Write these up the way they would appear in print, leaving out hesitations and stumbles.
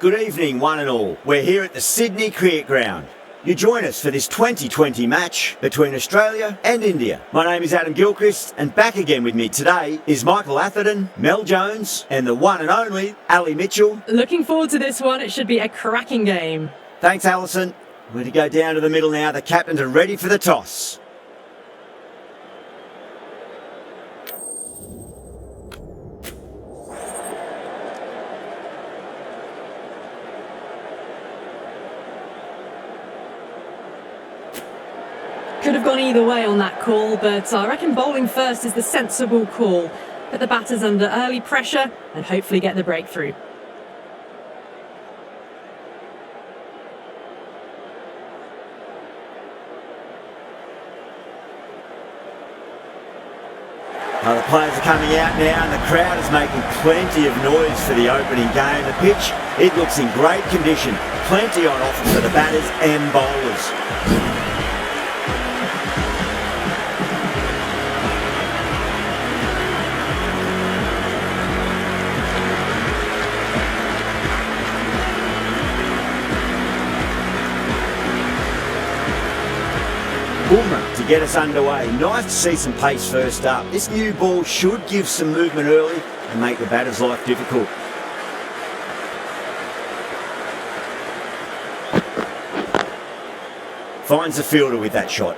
Good evening, one and all. We're here at the Sydney Cricket Ground. You join us for this 2020 match between Australia and India. My name is Adam Gilchrist, and back again with me today is Michael Atherton, Mel Jones, and the one and only Ali Mitchell. Looking forward to this one. It should be a cracking game. Thanks, Alison. We're going to go down to the middle now. The captains are ready for the toss. Could have gone either way on that call, but I reckon bowling first is the sensible call. Put the batters under early pressure and hopefully get the breakthrough. Well, the players are coming out now and the crowd is making plenty of noise for the opening game. The pitch, it looks in great condition. Plenty on offer for the batters and bowlers. Boomer to get us underway. Nice to see some pace first up. This new ball should give some movement early and make the batter's life difficult. Finds the fielder with that shot.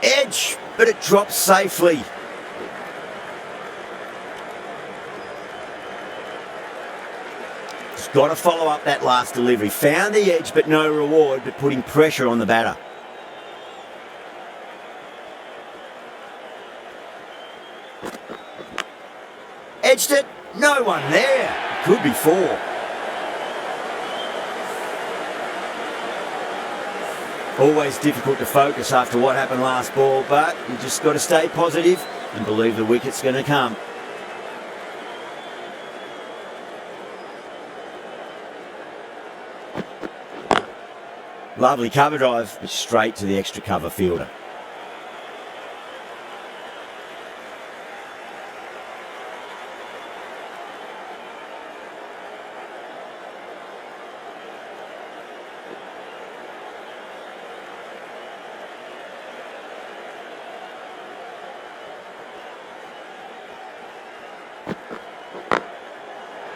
Edge, but it drops safely. Just got to follow up that last delivery. Found the edge, but no reward, but putting pressure on the batter. Edged it, no one there. Could be four. Always difficult to focus after what happened last ball, but you just got to stay positive and believe the wicket's going to come. Lovely cover drive, but straight to the extra cover fielder.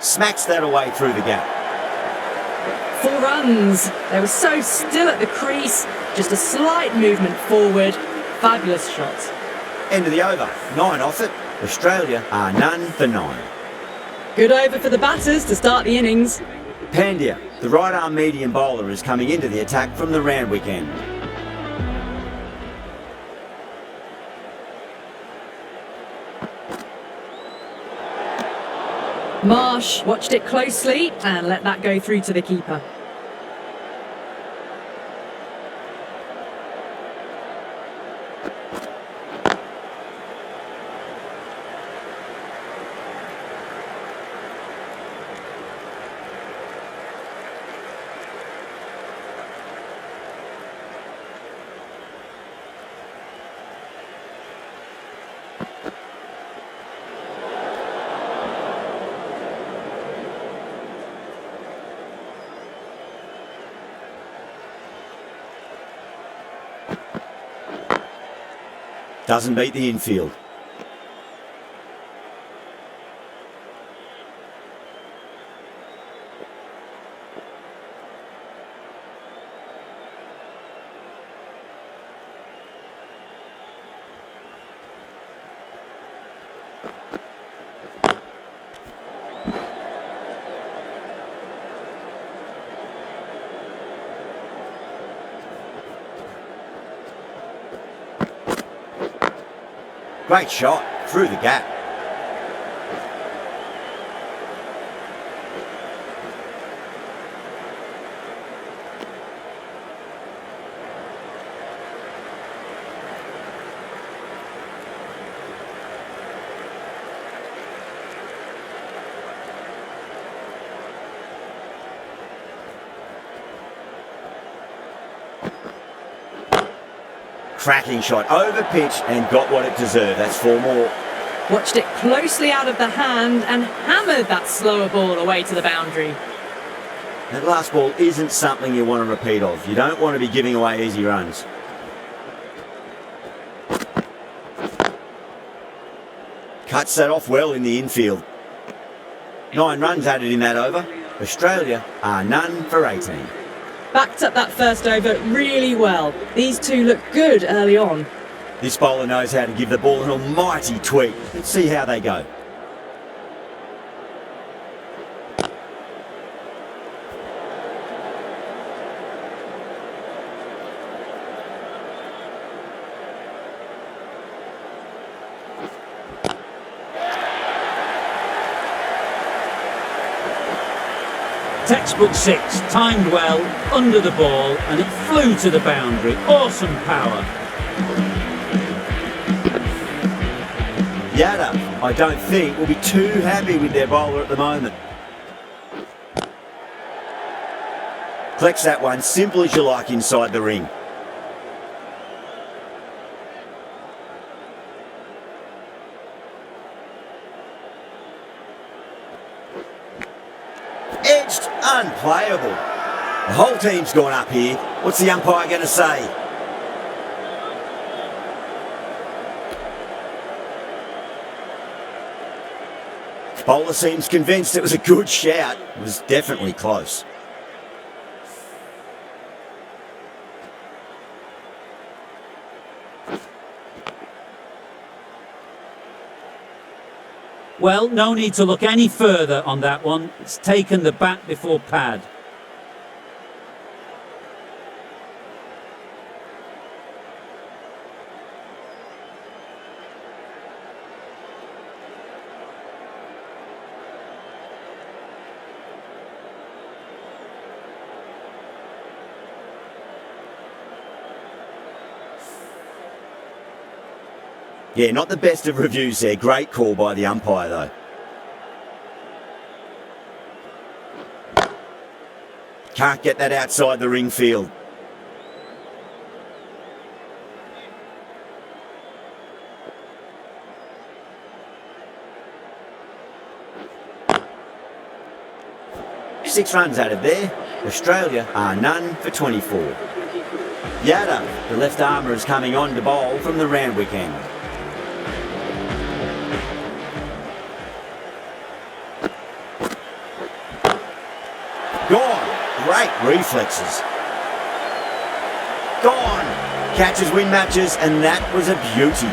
Smacks that away through the gap. 4 runs. They were so still at the crease. Just a slight movement forward. Fabulous shot. End of the over. 9 off it. Australia are none for 9. Good over for the batters to start the innings. Pandya, the right arm medium bowler, is coming into the attack from the Randwick end. Marsh watched it closely and let that go through to the keeper. Doesn't beat the infield. Great shot, through the gap. cracking shot, over pitch and got what it deserved. That's 4 more. Watched it closely out of the hand and hammered that slower ball away to the boundary. That last ball isn't something you want to repeat of. You don't want to be giving away easy runs. Cuts that off well in the infield. 9 runs added in that over. Australia are none for 18. Backed up that first over really well. These two look good early on. This bowler knows how to give the ball an almighty tweak. Let's see how they go. Textbook 6, timed well, under the ball, and it flew to the boundary. Awesome power. Yadav, I don't think, will be too happy with their bowler at the moment. Collects that one, simple as you like, inside the ring. Edged, unplayable. The whole team's gone up here. What's the umpire going to say? Bowler seems convinced it was a good shout. It was definitely close. Well, no need to look any further on that one. It's taken the bat before pad. Yeah, not the best of reviews there. Great call by the umpire, though. Can't get that outside the ring field. Six runs added there. Australia are none for 24. Yadav, the left armour, is coming on to bowl from the Randwick end. Gone. Great reflexes. Gone. Catches win matches, and that was a beauty.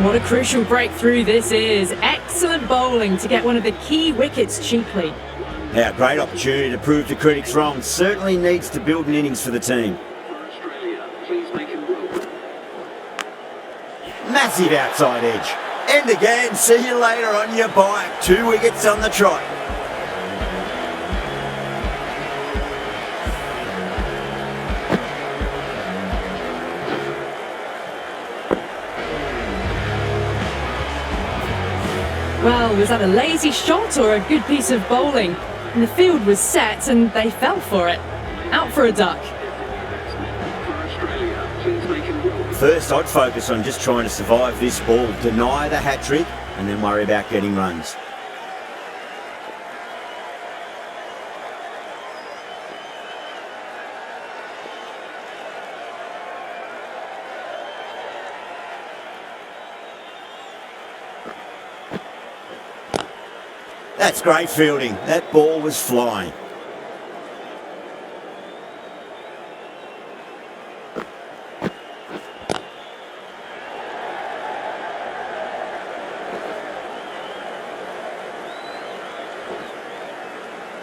What a crucial breakthrough this is. Excellent bowling to get one of the key wickets cheaply. Now, great opportunity to prove the critics wrong. Certainly needs to build an innings for the team. Massive outside edge. And again, see you later on your bike. 2 wickets on the trot. Well, was that a lazy shot or a good piece of bowling? And the field was set and they fell for it. Out for a duck. First, I'd focus on just trying to survive this ball, deny the hat-trick, and then worry about getting runs. That's great fielding. That ball was flying.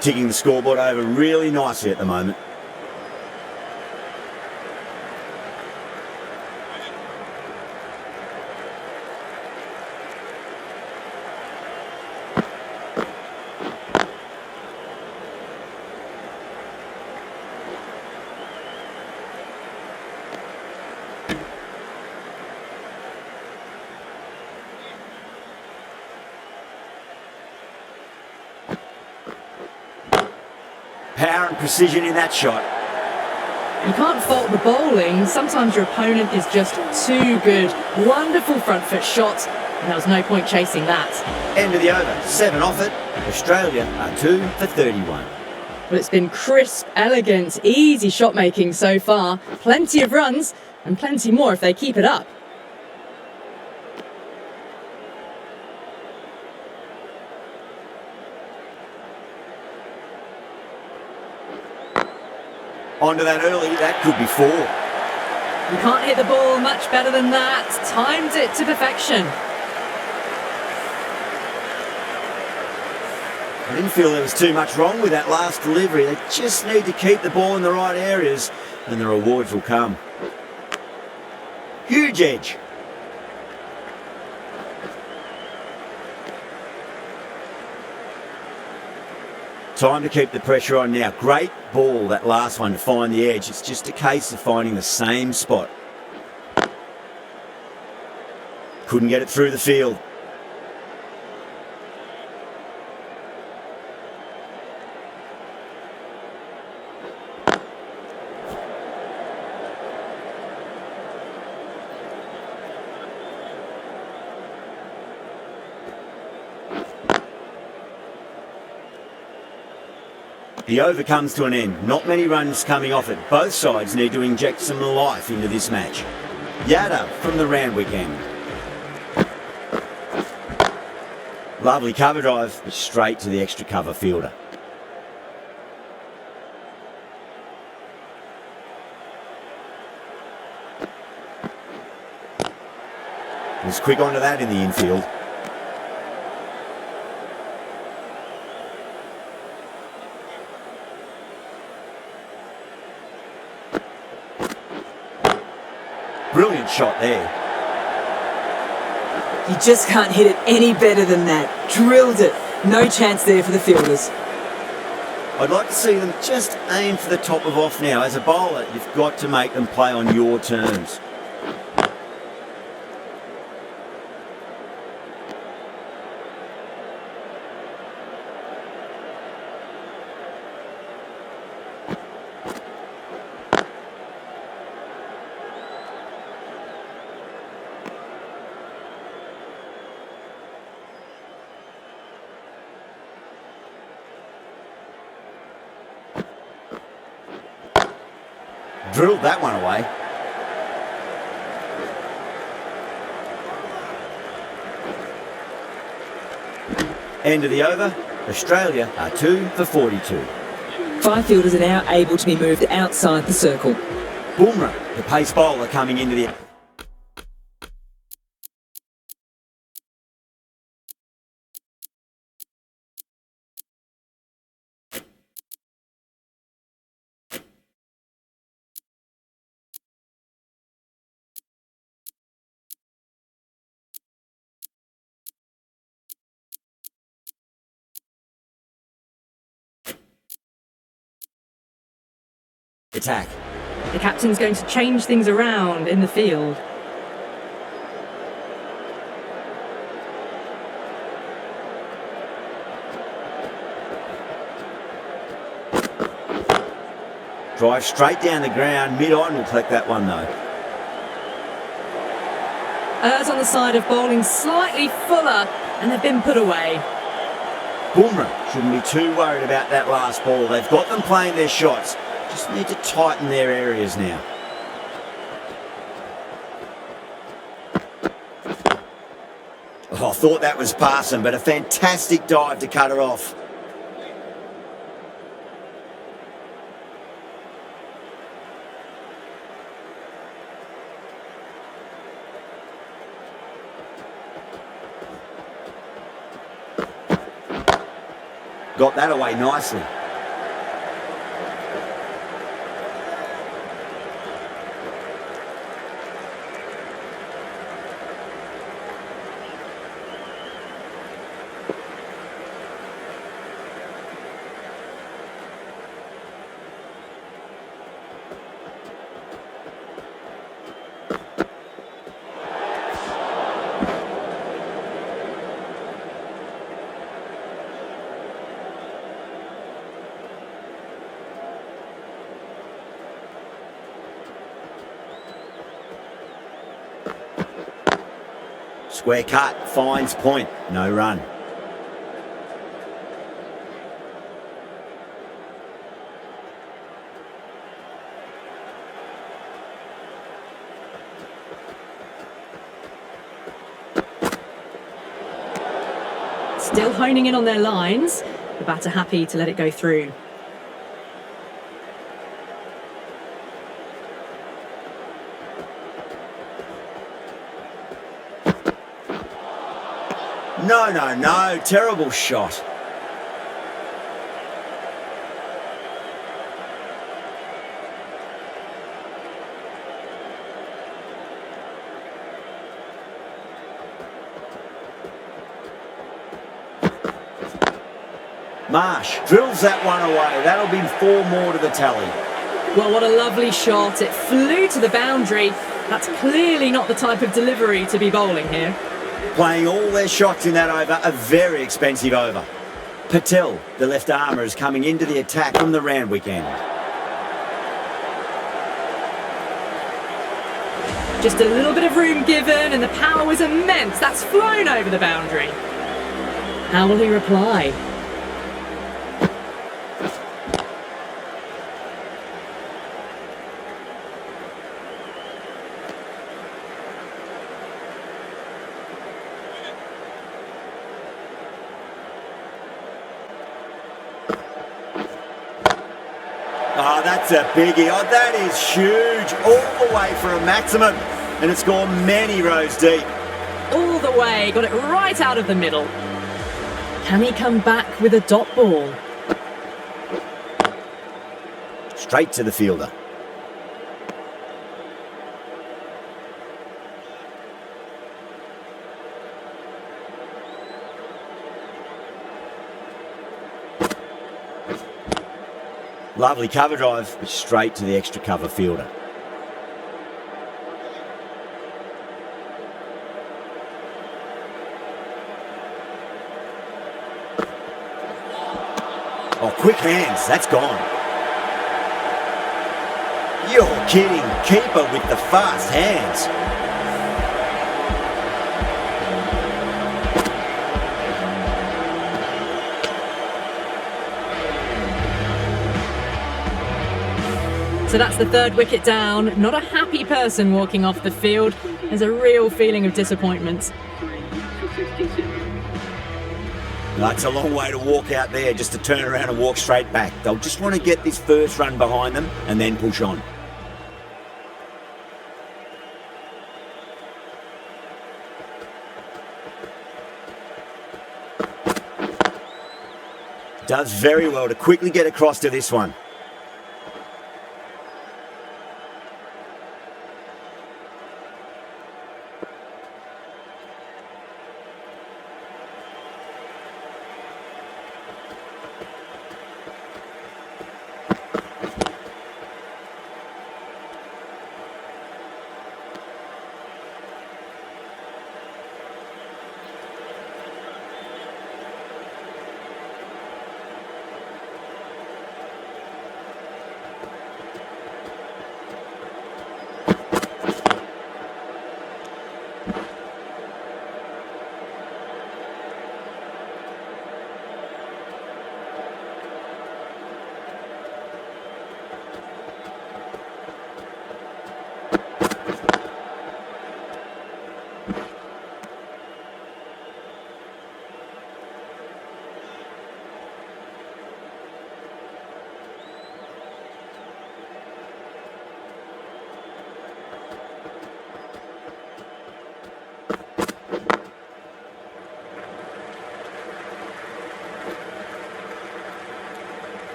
Ticking the scoreboard over really nicely at the moment. power and precision in that shot. You can't fault the bowling. Sometimes your opponent is just too good. Wonderful front foot shot, and there was no point chasing that. End of the over, 7 off it. Australia are 2 for 31. But it's been crisp, elegant, easy shot making so far. Plenty of runs, and plenty more if they keep it up. Onto that early, that could be 4. You can't hit the ball much better than that. Timed it to perfection. I didn't feel there was too much wrong with that last delivery. They just need to keep the ball in the right areas and the rewards will come. Huge edge. Time to keep the pressure on now. Great ball, that last one, to find the edge. It's just a case of finding the same spot. Couldn't get it through the field. The over comes to an end. Not many runs coming off it. Both sides need to inject some life into this match. Yadav from the Randwick end. Lovely cover drive, but straight to the extra cover fielder. Was quick onto that in the infield. Brilliant shot there. You just can't hit it any better than that. Drilled it. No chance there for the fielders. I'd like to see them just aim for the top of off now. As a bowler, you've got to make them play on your terms. Drilled that one away. End of the over. Australia are 2 for 42. 5 fielders are now able to be moved outside the circle. Bumrah, the pace bowler, coming into the... attack. The captain's going to change things around in the field. Drive straight down the ground. Mid-on will collect that one though. Errs on the side of bowling slightly fuller, and they've been put away. Bumrah shouldn't be too worried about that last ball. They've got them playing their shots. Just need to tighten their areas now. Oh, I thought that was passing, but a fantastic dive to cut her off. Got that away nicely. Square cut, finds point, no run. Still honing in on their lines. The batter happy to let it go through. No, terrible shot. Marsh drills that one away. That'll be 4 more to the tally. Well, what a lovely shot. It flew to the boundary. That's clearly not the type of delivery to be bowling here. Playing all their shots in that over, a very expensive over. Patel, the left armour, is coming into the attack from the Randwick end. Just a little bit of room given and the power was immense. That's flown over the boundary. How will he reply? Oh, that's a biggie. Oh, that is huge. All the way for a maximum. And it's gone many rows deep. All the way, got it right out of the middle. Can he come back with a dot ball? Straight to the fielder. Lovely cover drive, but straight to the extra cover fielder. Oh, quick hands, that's gone. You're kidding, keeper with the fast hands. So that's the 3rd wicket down. Not a happy person walking off the field. There's a real feeling of disappointment. That's a long way to walk out there just to turn around and walk straight back. They'll just want to get this first run behind them and then push on. Does very well to quickly get across to this one.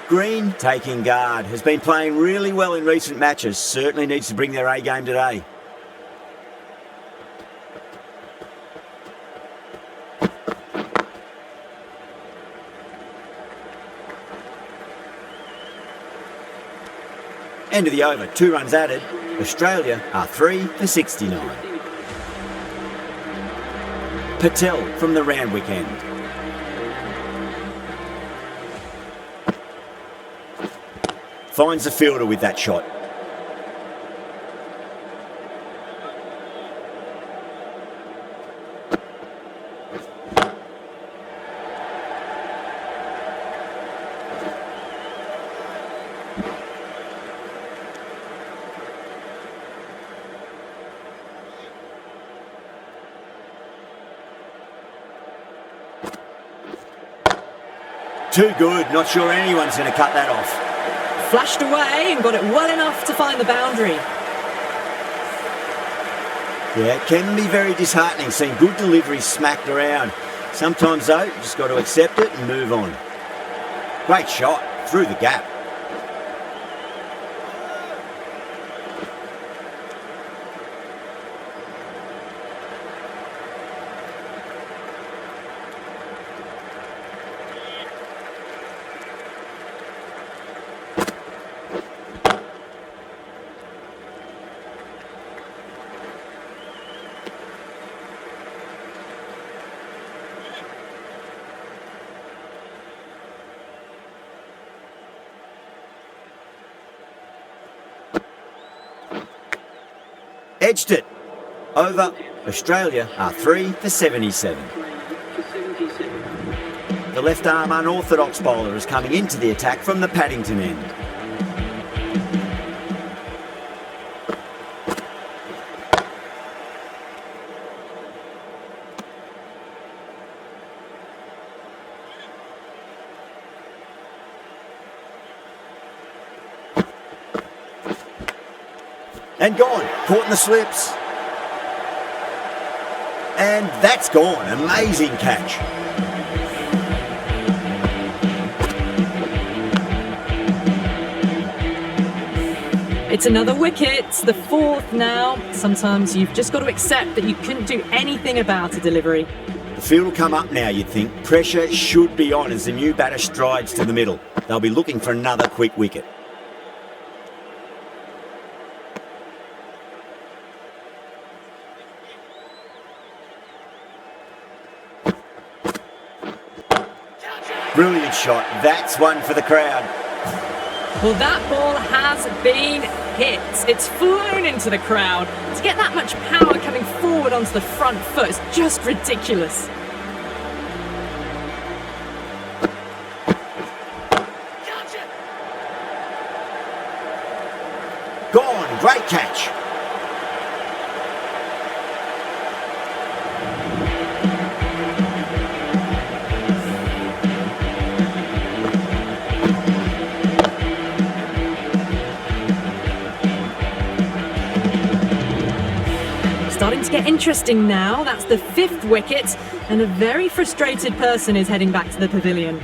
Green, taking guard, has been playing really well in recent matches. Certainly needs to bring their A game today. End of the over, 2 runs added. Australia are 3 for 69. Patel from the Randwick end. Finds the fielder with that shot. Too good, not sure anyone's going to cut that off. Flashed away and got it well enough to find the boundary. Yeah, it can be very disheartening seeing good deliveries smacked around. Sometimes though, you just got to accept it and move on. Great shot, through the gap. Edged it. Over. Australia are 3 for 77. The left arm unorthodox bowler is coming into the attack from the Paddington end. And gone, caught in the slips. And that's gone, amazing catch. It's another wicket, the fourth now. Sometimes you've just got to accept that you couldn't do anything about a delivery. The field will come up now, you'd think. Pressure should be on as the new batter strides to the middle. They'll be looking for another quick wicket. Brilliant shot. That's one for the crowd. Well, that ball has been hit. It's flown into the crowd. To get that much power coming forward onto the front foot is just ridiculous. Gone. Great catch. Starting to get interesting now. That's the fifth wicket, and a very frustrated person is heading back to the pavilion.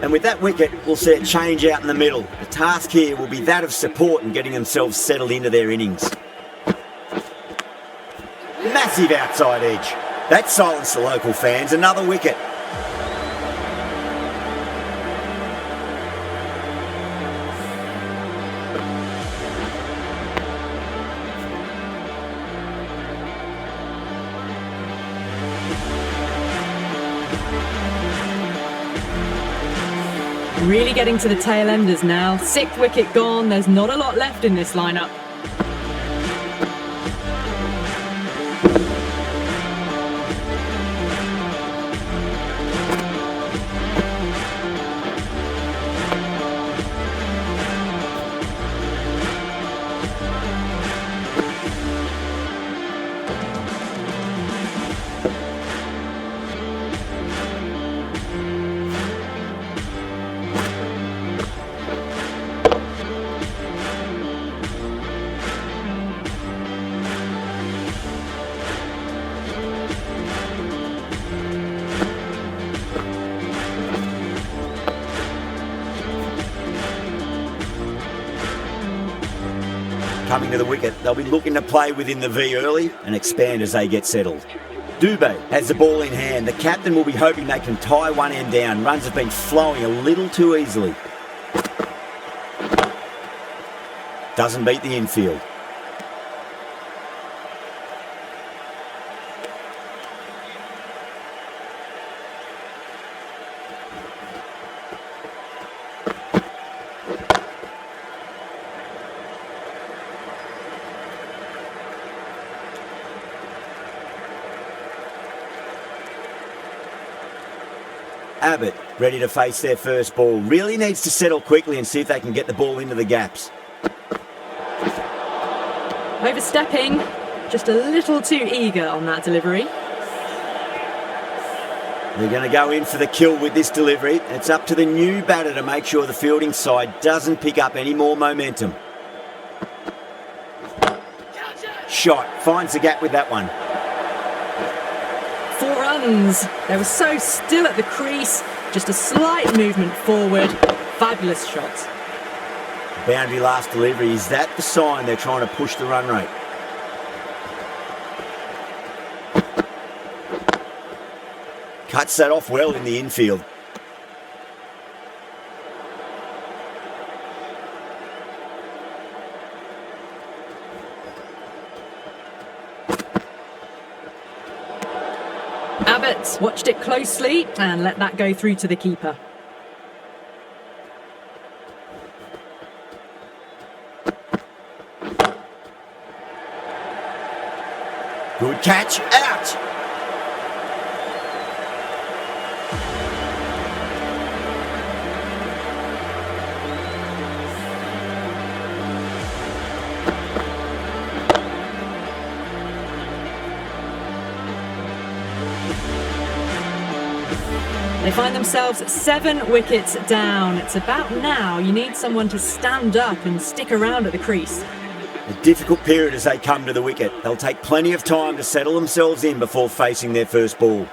And with that wicket, we'll see a change out in the middle. The task here will be that of support and getting themselves settled into their innings. Massive outside edge. That silenced the local fans. Another wicket. Really getting to the tail enders now. Sixth wicket gone. There's not a lot left in this lineup. Coming to the wicket, they'll be looking to play within the V early and expand as they get settled. Dubé has the ball in hand. The captain will be hoping they can tie one end down. Runs have been flowing a little too easily. Doesn't beat the infield. Abbott, ready to face their first ball, really needs to settle quickly and see if they can get the ball into the gaps. Overstepping, just a little too eager on that delivery. They're going to go in for the kill with this delivery. It's up to the new batter to make sure the fielding side doesn't pick up any more momentum. Shot, finds the gap with that one. 4 runs. They were so still at the crease. Just a slight movement forward. Fabulous shot. Boundary last delivery. Is that the sign they're trying to push the run rate? Cuts that off well in the infield. Abbott watched it closely and let that go through to the keeper. Good catch, out! They find themselves 7 wickets down. It's about now you need someone to stand up and stick around at the crease. A difficult period as they come to the wicket. They'll take plenty of time to settle themselves in before facing their first ball.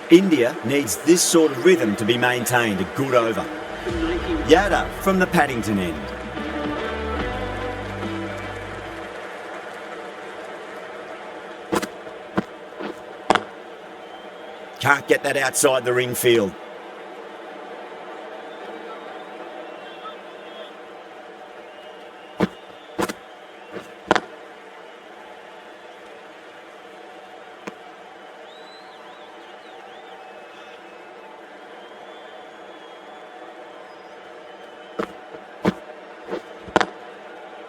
India needs this sort of rhythm to be maintained. A good over. Yadav from the Paddington end. Can't get that outside the ring field.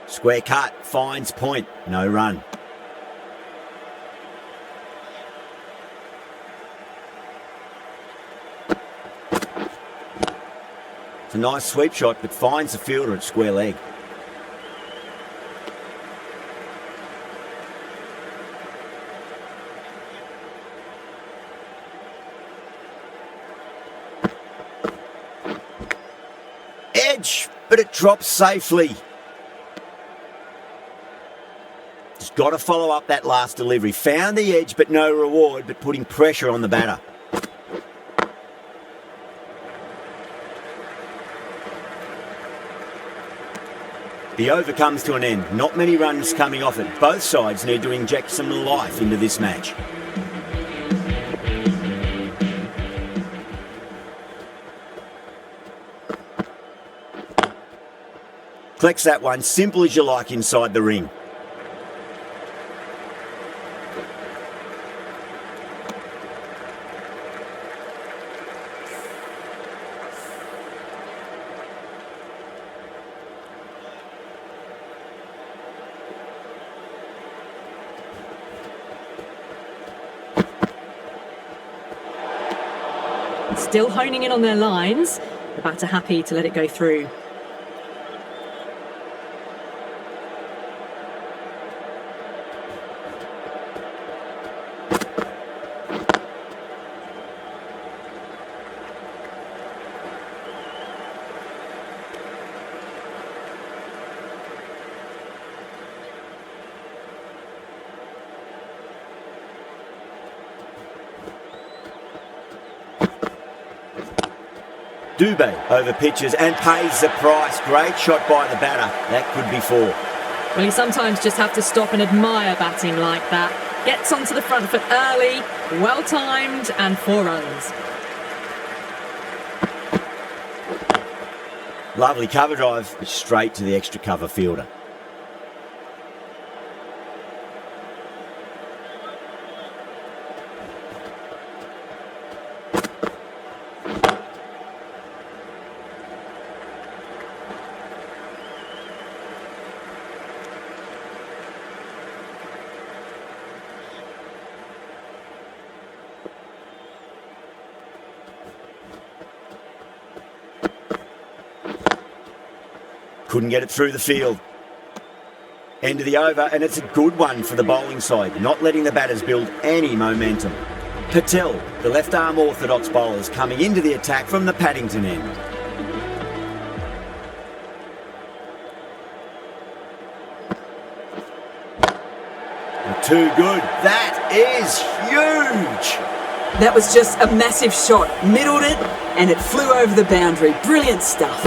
Square cut, finds point, no run. It's a nice sweep shot, but finds the fielder at square leg. Edge, but it drops safely. Just got to follow up that last delivery. Found the edge, but no reward, but putting pressure on the batter. The over comes to an end. Not many runs coming off it. Both sides need to inject some life into this match. Collects that one, simple as you like inside the ring. Still honing in on their lines. The batter happy to let it go through. Dubé over pitches and pays the price. Great shot by the batter. That could be 4. Well, you sometimes just have to stop and admire batting like that. Gets onto the front foot early, well timed, and 4 runs. Lovely cover drive, but straight to the extra cover fielder. Couldn't get it through the field. End of the over, and it's a good one for the bowling side, not letting the batters build any momentum. Patel, the left-arm orthodox bowlers, coming into the attack from the Paddington end. Too good. That is huge! That was just a massive shot. Middled it, and it flew over the boundary. Brilliant stuff.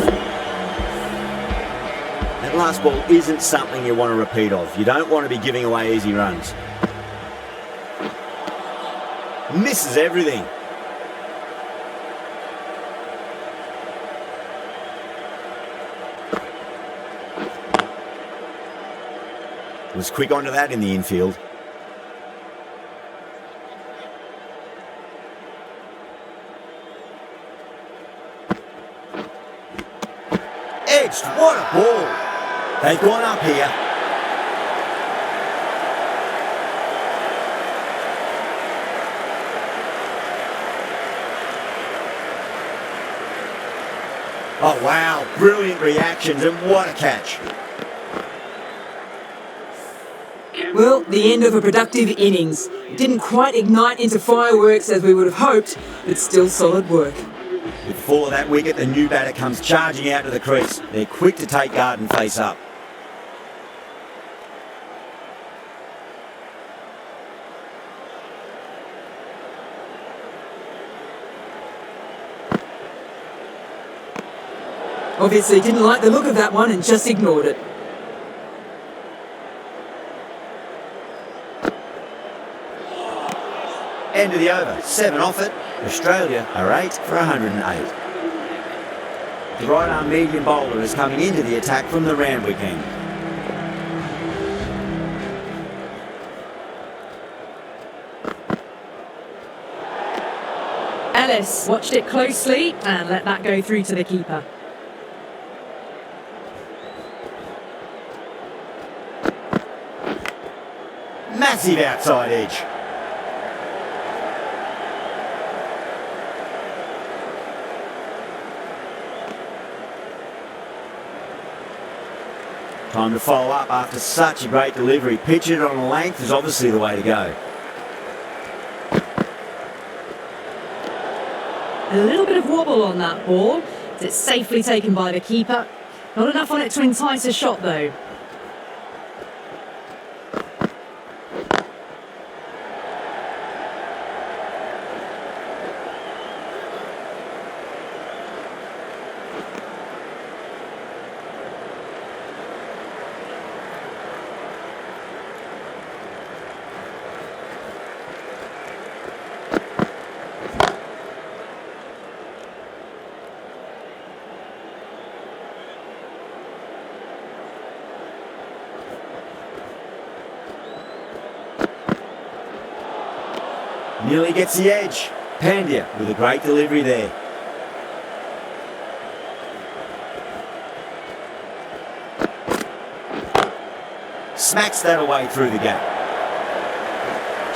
That last ball isn't something you want to repeat of. You don't want to be giving away easy runs. Misses everything. Was quick onto that in the infield. Edged, what a ball! They've gone up here. Oh wow, brilliant reactions and what a catch. Well, the end of a productive innings. Didn't quite ignite into fireworks as we would have hoped, but still solid work. With the fall of that wicket, the new batter comes charging out to the crease. They're quick to take guard and face up. Obviously didn't like the look of that one and just ignored it. End of the over, 7 off it. Australia are 8 for 108. The right arm medium bowler is coming into the attack from the Randwick end. Ellis watched it closely and let that go through to the keeper. Massive outside edge. Time to follow up after such a great delivery. Pitch it on a length is obviously the way to go. A little bit of wobble on that ball. It's safely taken by the keeper. Not enough on it to entice a shot though. Nearly gets the edge. Pandya with a great delivery there. Smacks that away through the gap.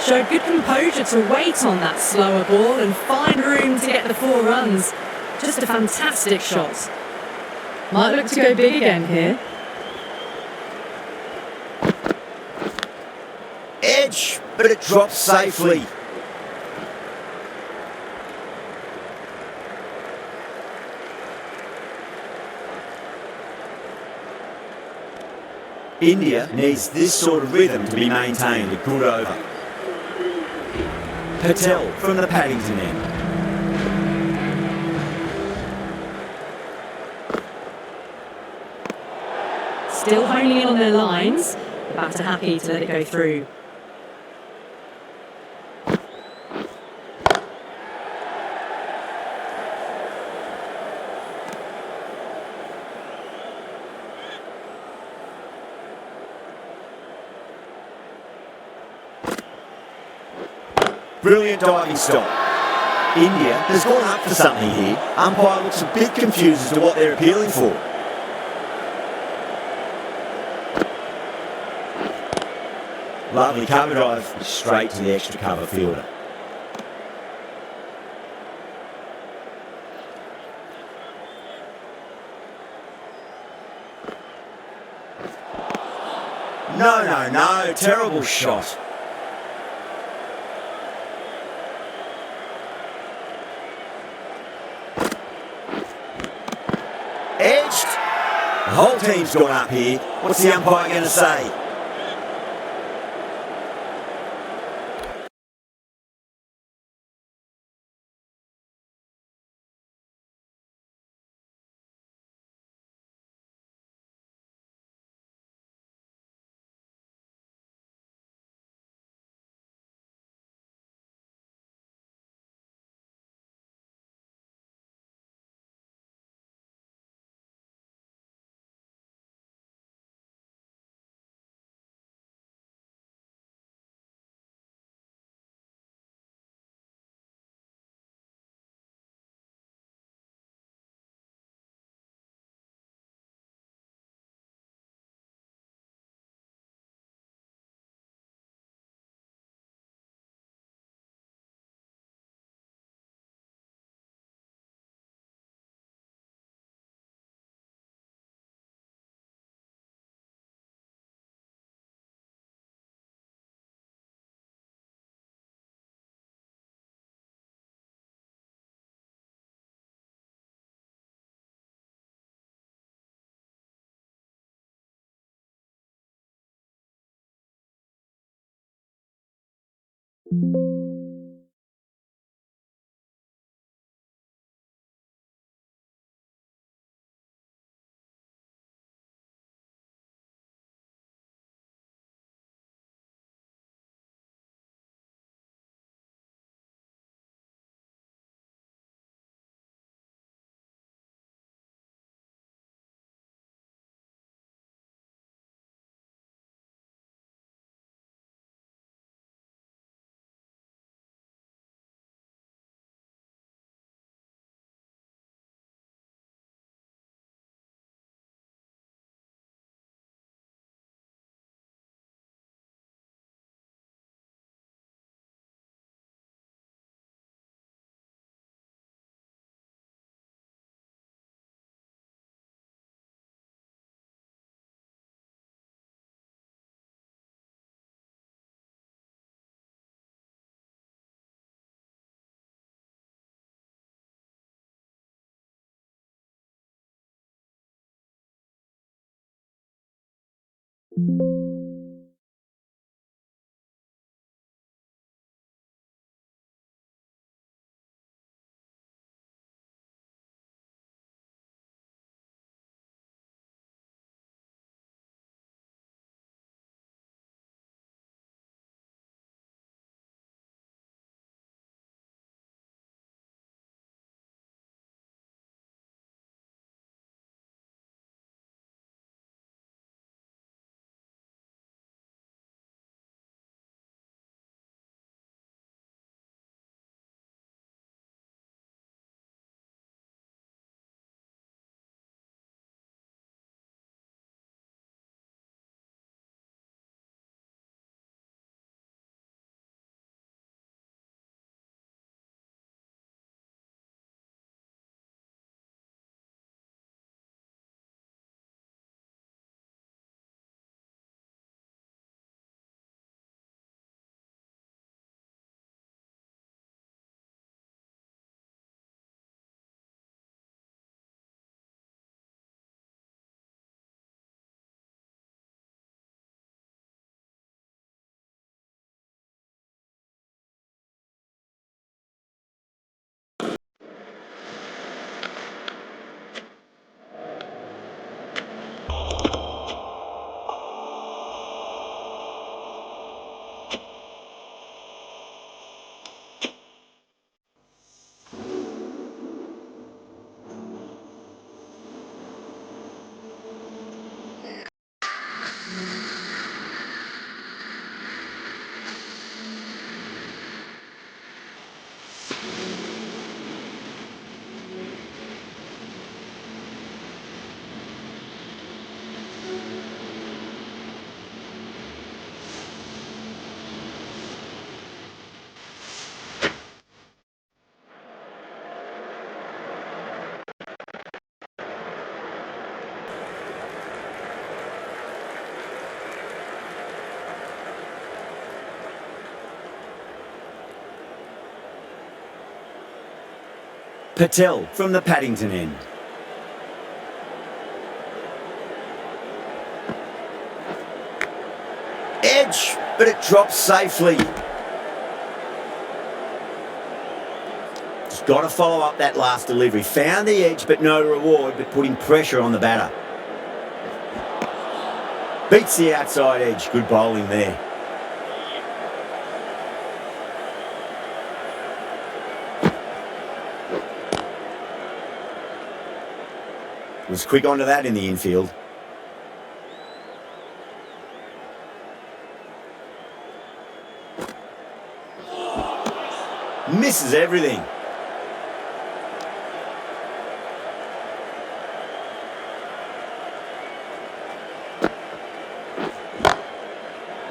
Showed good composure to wait on that slower ball and find room to get the 4 runs. Just a fantastic shot. Might look to go big again here. Edge, but it drops safely. India needs this sort of rhythm to be maintained. A good over. Patel from the Paddington end. Still honing in on their lines. The batter happy to let it go through. Brilliant diving stop. India has gone up for something here. Umpire looks a bit confused as to what they're appealing for. Lovely cover drive, straight to the extra cover fielder. No, terrible shot. Edged. The whole team's gone up here. What's the umpire going to say? Patel from the Paddington end. Edge, but it drops safely. Just got to follow up that last delivery. Found the edge, but no reward, but putting pressure on the batter. Beats the outside edge. Good bowling there. Was quick onto that in the infield. Misses everything.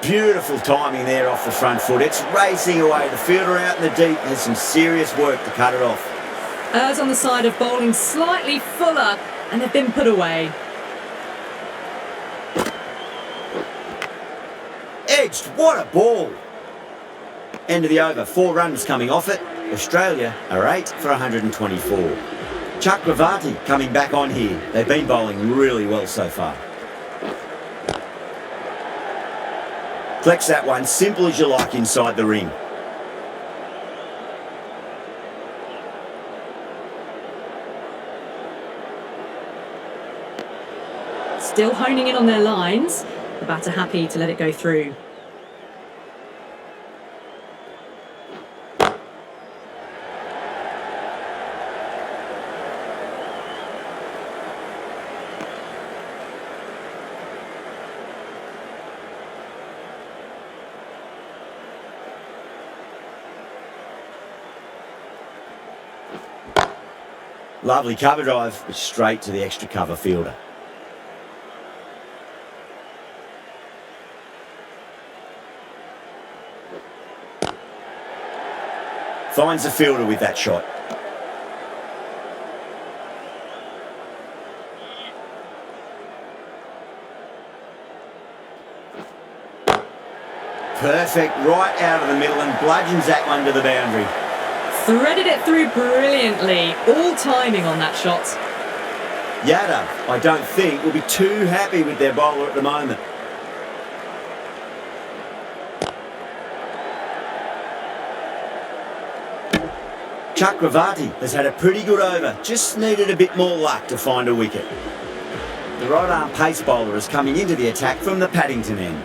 Beautiful timing there off the front foot. It's racing away. The fielder out in the deep has some serious work to cut it off. Errs on the side of bowling slightly fuller, and they've been put away. Edged, what a ball. End of the over, 4 runs coming off it. Australia are 8 for 124. Chakravarti coming back on here. They've been bowling really well so far. Flex that one, simple as you like inside the ring. Still honing in on their lines. The batter happy to let it go through. Lovely cover drive, but straight to the extra cover fielder. Finds the fielder with that shot. Perfect, right out of the middle and bludgeons that one to the boundary. Threaded it through brilliantly. All timing on that shot. Yadav, I don't think, will be too happy with their bowler at the moment. Chakravarti has had a pretty good over, just needed a bit more luck to find a wicket. The right arm pace bowler is coming into the attack from the Paddington end.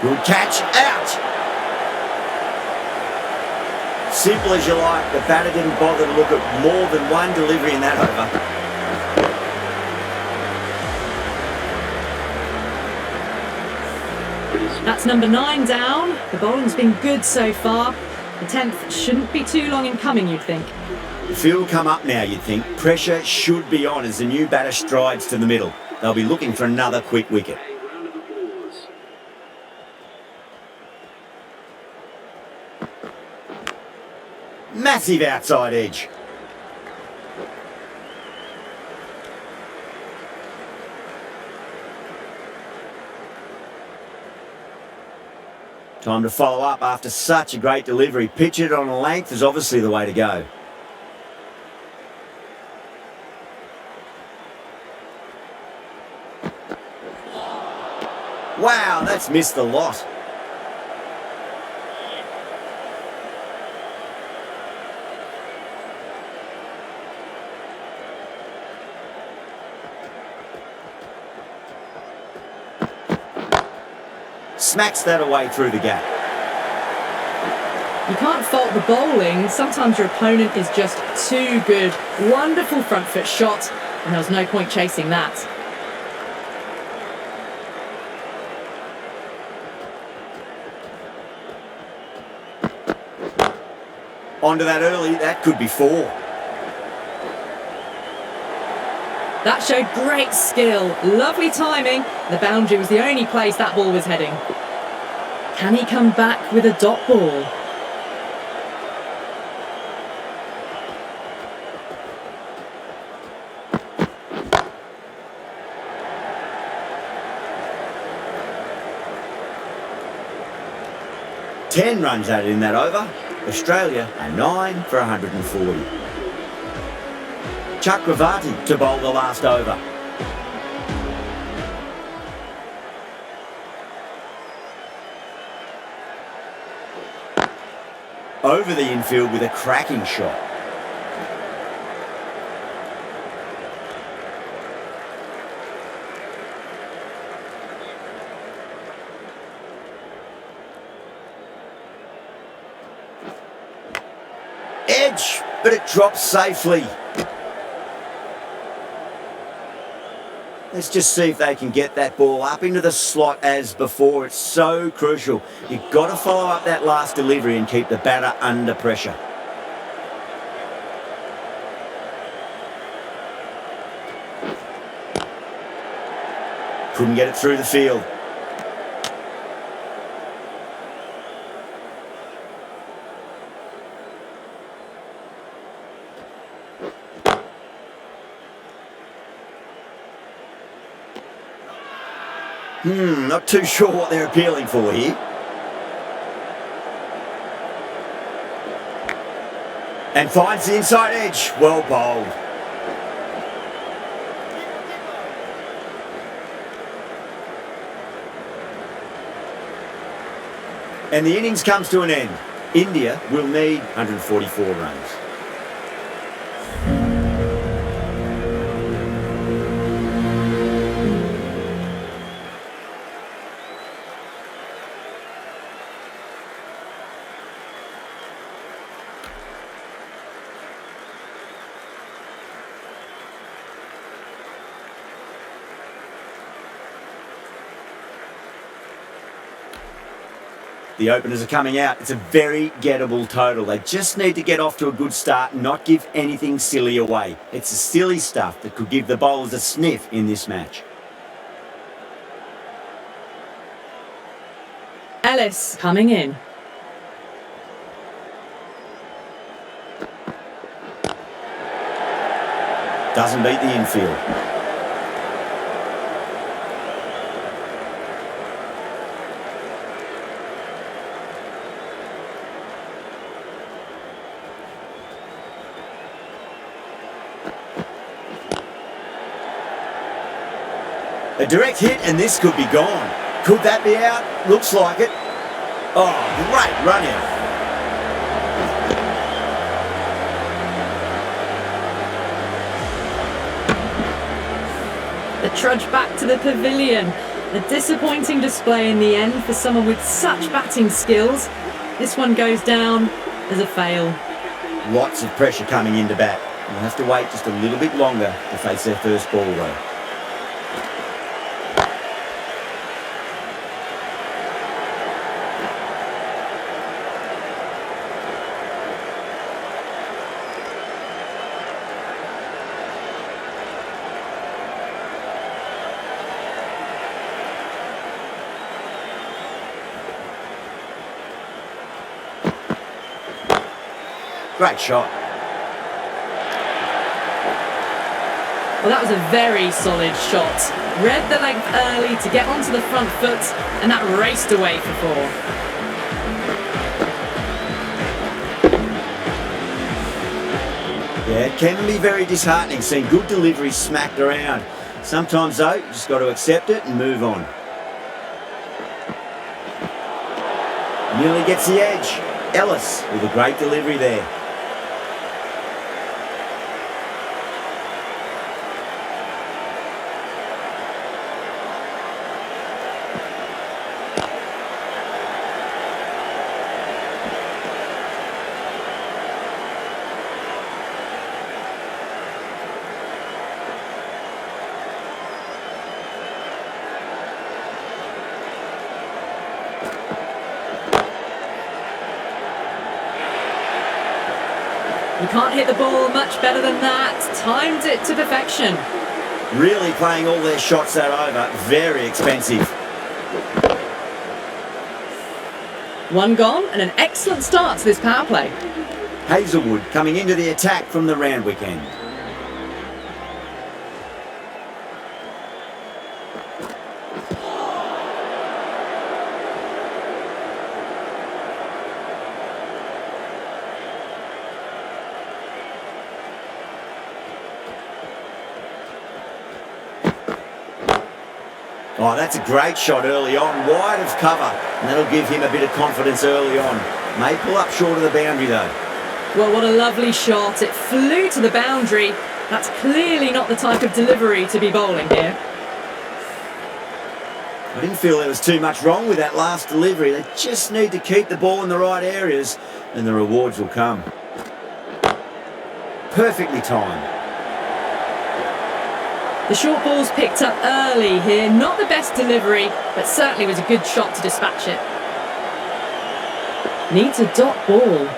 Good catch, out! Simple as you like, the batter didn't bother to look at more than one delivery in that over. That's number 9 down. The bowling's been good so far. The 10th shouldn't be too long in coming, you'd think. The field will come up now, you'd think. Pressure should be on as the new batter strides to the middle. They'll be looking for another quick wicket. Massive outside edge. Time to follow up after such a great delivery. Pitch it on a length is obviously the way to go. Wow, that's missed the lot. Smacks that away through the gap. You can't fault the bowling. Sometimes your opponent is just too good. Wonderful front foot shot, and there was no point chasing that. Onto that early, that could be 4. That showed great skill. Lovely timing. The boundary was the only place that ball was heading. Can he come back with a dot ball? 10 runs added in that over. Australia are 9 for 140. Chakravarti to bowl the last over. Over the infield with a cracking shot. Edge, but it drops safely. Let's just see if they can get that ball up into the slot as before. It's so crucial. You've got to follow up that last delivery and keep the batter under pressure. Couldn't get it through the field. Not too sure what they're appealing for here. And finds the inside edge. Well bowled. And the innings comes to an end. India will need 144 runs. The openers are coming out. It's a very gettable total. They just need to get off to a good start and not give anything silly away. It's the silly stuff that could give the bowlers a sniff in this match. Ellis coming in. Doesn't beat the infield. A direct hit and this could be gone. Could that be out? Looks like it. Oh, great run out. The trudge back to the pavilion. A disappointing display in the end for someone with such batting skills. This one goes down as a fail. Lots of pressure coming into bat. They'll have to wait just a little bit longer to face their first ball though. Great shot. Well, that was a very solid shot. Read the length early to get onto the front foot, and that raced away for 4. Yeah, it can be very disheartening seeing good deliveries smacked around. Sometimes though, you just got to accept it and move on. Nearly gets the edge. Ellis with a great delivery there. You can't hit the ball much better than that. Timed it to perfection. Really playing all their shots that over. Very expensive. One gone and an excellent start to this power play. Hazelwood coming into the attack from the Randwick end. Oh, that's a great shot early on, wide of cover, and that'll give him a bit of confidence early on. May pull up short of the boundary though. Well, what a lovely shot. It flew to the boundary. That's clearly not the type of delivery to be bowling here. I didn't feel there was too much wrong with that last delivery. They just need to keep the ball in the right areas and the rewards will come. Perfectly timed. The short ball's picked up early here. Not the best delivery, but certainly was a good shot to dispatch it. Needs a dot ball.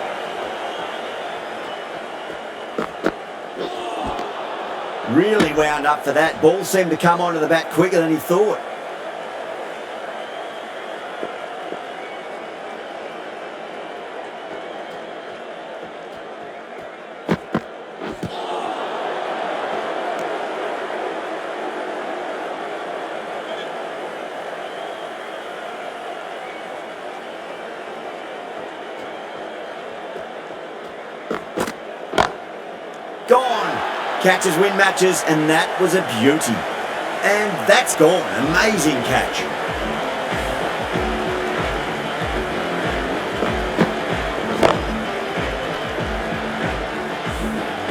Really wound up for that. Ball seemed to come onto the bat quicker than he thought. Gone! Catches win matches, and that was a beauty. And that's gone. Amazing catch.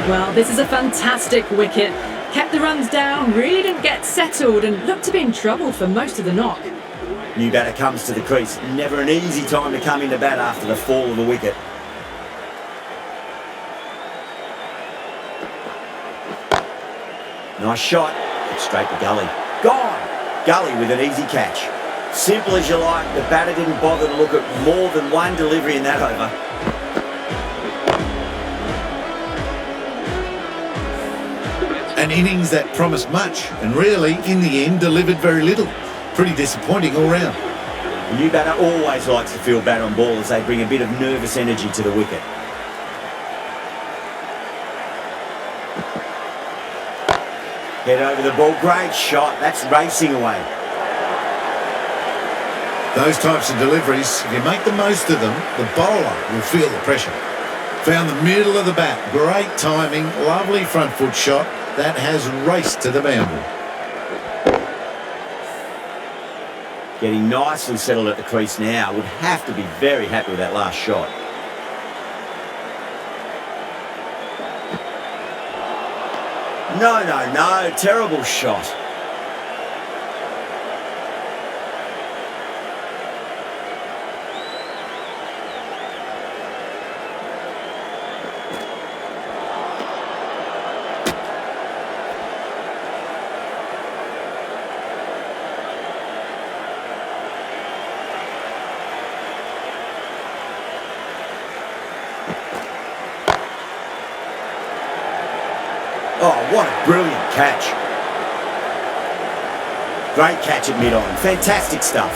Well, this is a fantastic wicket. Kept the runs down, really didn't get settled, and looked to be in trouble for most of the knock. New batter comes to the crease. Never an easy time to come into bat after the fall of a wicket. Nice shot. Straight to Gully. Gone! Gully with an easy catch. Simple as you like, the batter didn't bother to look at more than one delivery in that over. An innings that promised much and really, in the end, delivered very little. Pretty disappointing all round. The new batter always likes to feel bat on ball as they bring a bit of nervous energy to the wicket. Head over the ball, great shot, that's racing away. Those types of deliveries, if you make the most of them, the bowler will feel the pressure. Found the middle of the bat, great timing, lovely front foot shot that has raced to the boundary. Getting nicely settled at the crease now, would have to be very happy with that last shot. No, terrible shot. Oh, what a brilliant catch. Great catch at mid-on. Fantastic stuff.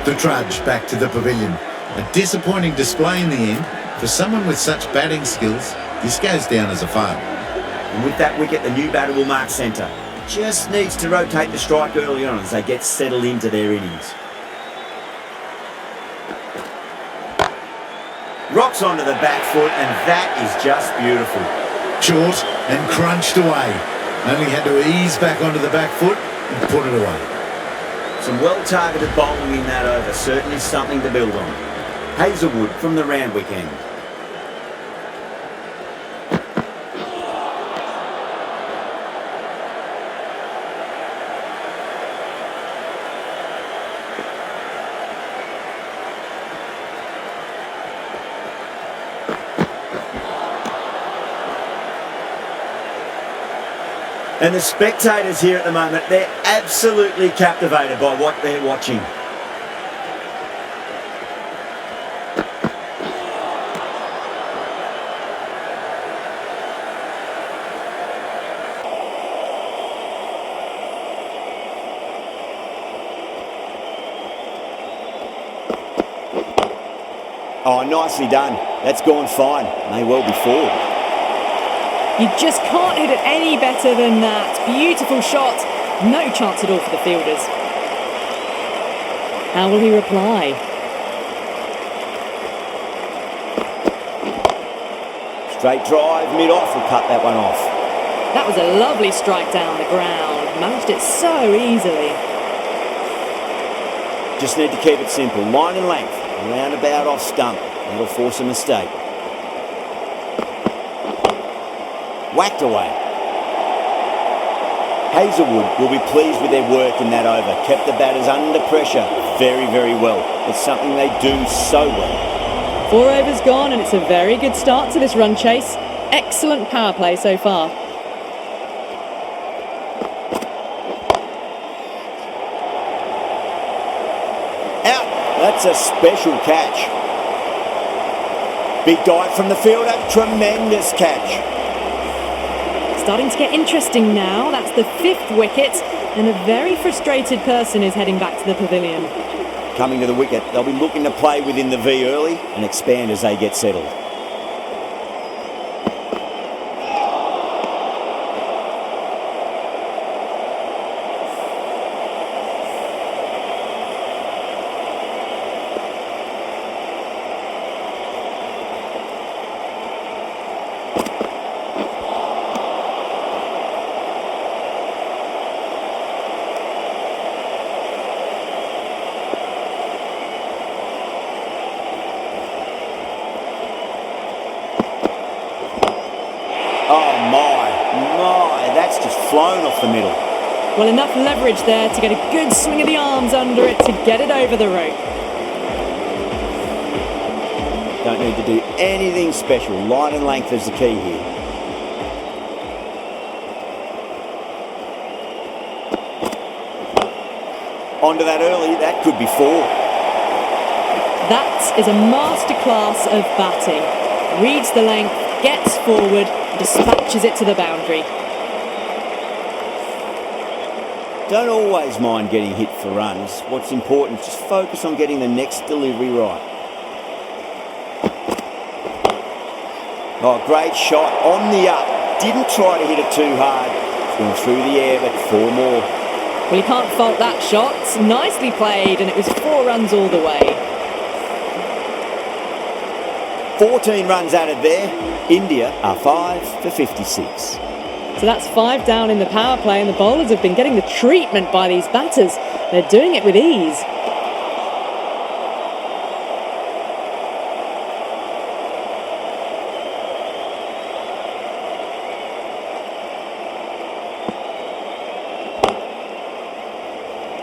The trudge back to the pavilion. A disappointing display in the end. For someone with such batting skills, this goes down as a fail. And with that wicket, the new batter will mark centre. Just needs to rotate the strike early on as they get settled into their innings. Rocks onto the back foot, and that is just beautiful. Short and crunched away. Only had to ease back onto the back foot and put it away. Some well-targeted bowling in that over, certainly something to build on. Hazelwood from the Randwick end. And the spectators here at the moment, they're absolutely captivated by what they're watching. Oh, nicely done. That's gone fine. May well be four. You just can't hit it any better than that. Beautiful shot. No chance at all for the fielders. How will he reply? Straight drive, mid-off will cut that one off. That was a lovely strike down the ground. Managed it so easily. Just need to keep it simple. Line and length, roundabout off stump. That'll force a mistake. Whacked away. Hazelwood will be pleased with their work in that over. Kept the batters under pressure very, very well. It's something they do so well. 4 overs gone, and it's a very good start to this run chase. Excellent power play so far. Out. That's a special catch. Big dive from the fielder. Tremendous catch. Starting to get interesting now. That's the 5th wicket, and a very frustrated person is heading back to the pavilion. Coming to the wicket, they'll be looking to play within the V early and expand as they get settled. That's just flown off the middle. Well, enough leverage there to get a good swing of the arms under it to get it over the rope. Don't need to do anything special. Line and length is the key here. Onto that early, that could be 4. That is a masterclass of batting. Reads the length, gets forward, dispatches it to the boundary. Don't always mind getting hit for runs. What's important is just focus on getting the next delivery right. Oh, great shot on the up. Didn't try to hit it too hard. Went through the air, but 4 more. Well, you can't fault that shot. Nicely played, and it was 4 runs all the way. 14 runs added there. India are 5 for 56. So that's 5 down in the power play, and the bowlers have been getting the treatment by these batters. They're doing it with ease.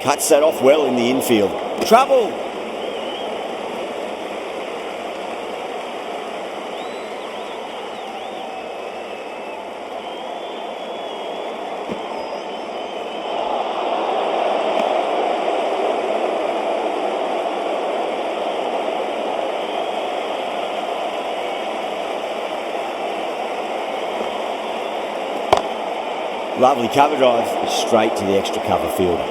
Cuts that off well in the infield. Trouble! Lovely cover drive, straight to the extra cover fielder.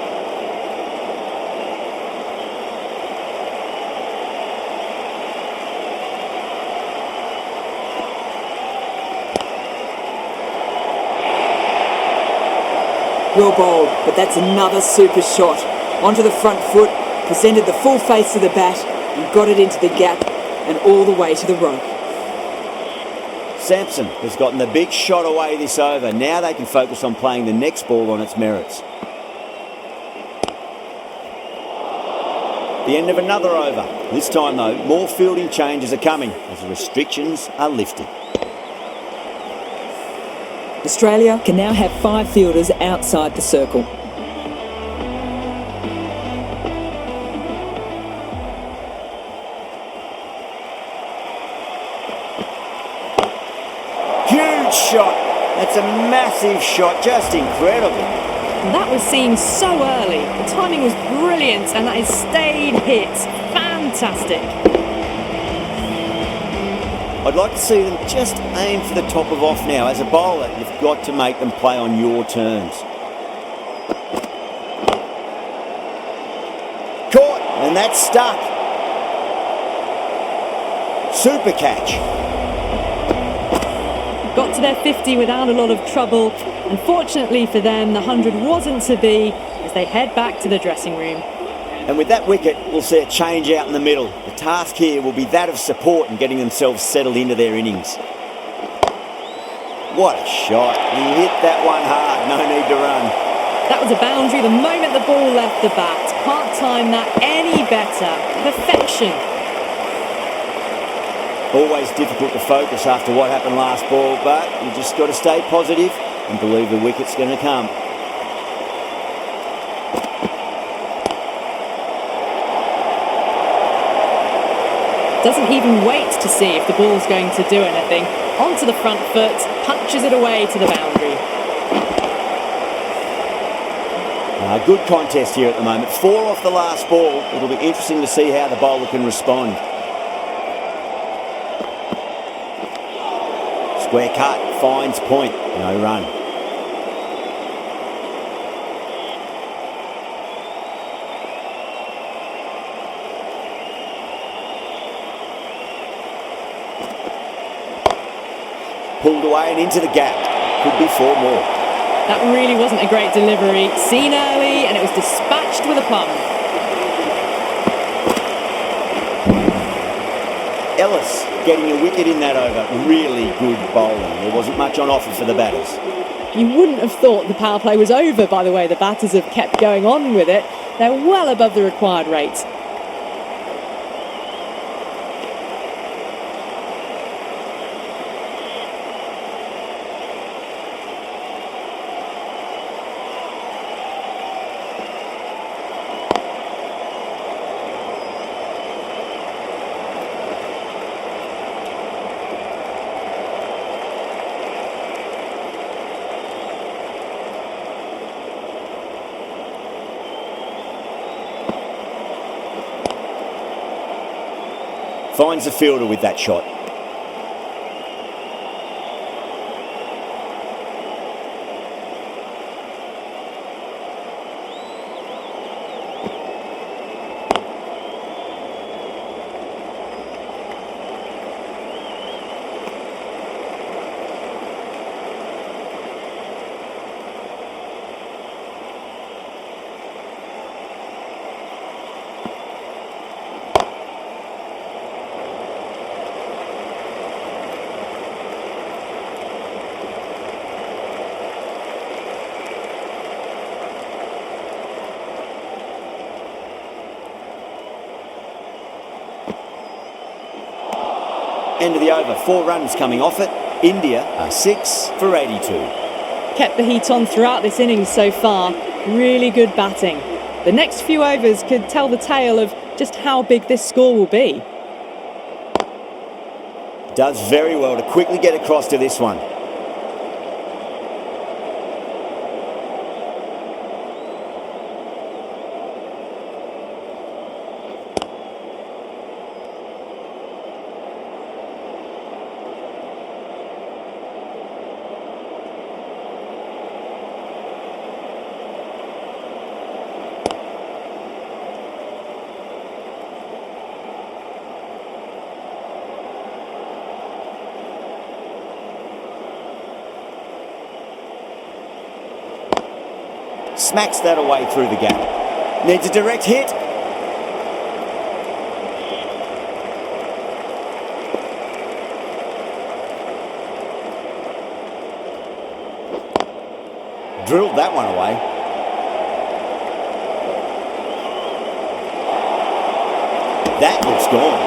Well bowled, but that's another super shot. Onto the front foot, presented the full face of the bat, and got it into the gap and all the way to the rope. Sampson has gotten the big shot away this over. Now they can focus on playing the next ball on its merits. The end of another over. This time though, more fielding changes are coming as the restrictions are lifted. Australia can now have 5 fielders outside the circle. Huge shot. That's a massive shot, just incredible. That was seen so early. The timing was brilliant, and that is stayed hit. Fantastic. I'd like to see them just aim for the top of off now. As a bowler, you've got to make them play on your terms. Caught, and that's stuck. Super catch. Got to their 50 without a lot of trouble. Unfortunately for them, the 100 wasn't to be as they head back to the dressing room. And with that wicket, we'll see a change out in the middle. The task here will be that of support and getting themselves settled into their innings. What a shot. He hit that one hard, no need to run. That was a boundary the moment the ball left the bat. Can't time that any better. Perfection. Always difficult to focus after what happened last ball, but you just got to stay positive and believe the wicket's going to come. Doesn't even wait to see if the ball's going to do anything. Onto the front foot, punches it away to the boundary. Good contest here at the moment. 4 off the last ball. It'll be interesting to see how the bowler can respond. Square cut, finds point, no run. Pulled away and into the gap. Could be 4 more. That really wasn't a great delivery. Seen early and it was dispatched with a plum. Ellis getting a wicket in that over. Really good bowling. There wasn't much on offer for the batters. You wouldn't have thought the power play was over by the way the batters have kept going on with it. They're well above the required rate. Finds the fielder with that shot. End of the over, 4 runs coming off it. India are 6 for 82. Kept the heat on throughout this innings so far. Really good batting. The next few overs could tell the tale of just how big this score will be. Does very well to quickly get across to this one. Smacks that away through the gap. Needs a direct hit. Drilled that one away. That looks gone.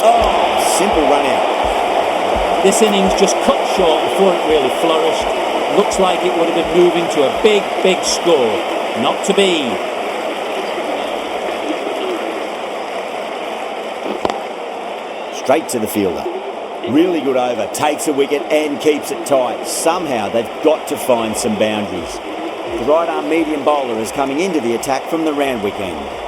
Oh, simple run out. This innings just cut short before it really flourished. Looks like it would have been moving to a big, big score. Not to be. Straight to the fielder. Really good over. Takes a wicket and keeps it tight. Somehow they've got to find some boundaries. The right arm medium bowler is coming into the attack from the Randwick end.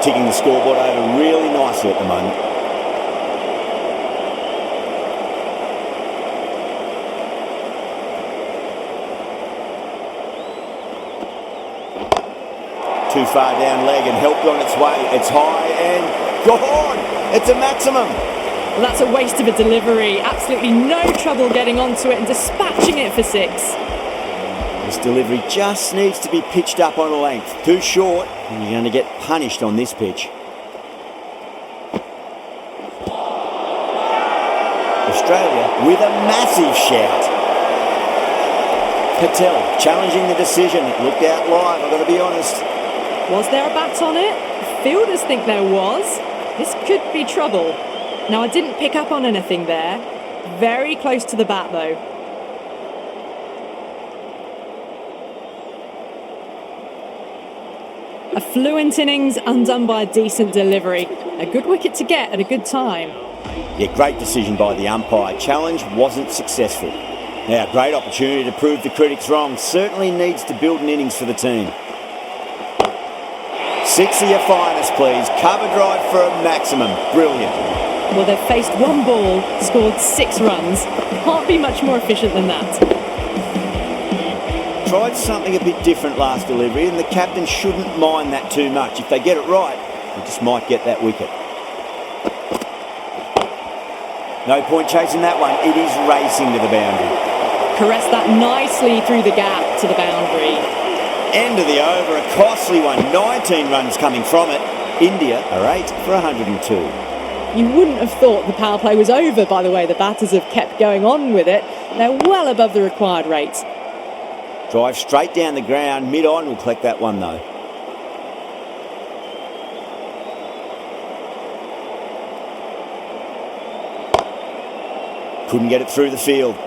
Ticking the scoreboard over really nicely at the moment. too far down leg and helped on its way. It's high and gone. It's a maximum. Well, that's a waste of a delivery. Absolutely no trouble getting onto it and dispatching it for 6. This delivery just needs to be pitched up on a length. Too short, and you're going to get punished on this pitch. Australia with a massive shout. Patel challenging the decision. It looked out live, I've got to be honest. Was there a bat on it? Fielders think there was. This could be trouble. Now, I didn't pick up on anything there. Very close to the bat, though. A fluent innings undone by a decent delivery. A good wicket to get at a good time. Yeah, great decision by the umpire. Challenge wasn't successful. Now, great opportunity to prove the critics wrong. Certainly needs to build an innings for the team. 6 of your finest, please. Cover drive for a maximum. Brilliant. Well, they've faced one ball, scored 6 runs. Can't be much more efficient than that. Tried something a bit different last delivery, and the captain shouldn't mind that too much. If they get it right, they just might get that wicket. No point chasing that one. It is racing to the boundary. Caressed that nicely through the gap to the boundary. End of the over, a costly one. 19 runs coming from it. India are 8 for 102. You wouldn't have thought the power play was over by the way the batters have kept going on with it. They're well above the required rate. Drive straight down the ground. Mid-on will collect that one though. Couldn't get it through the field.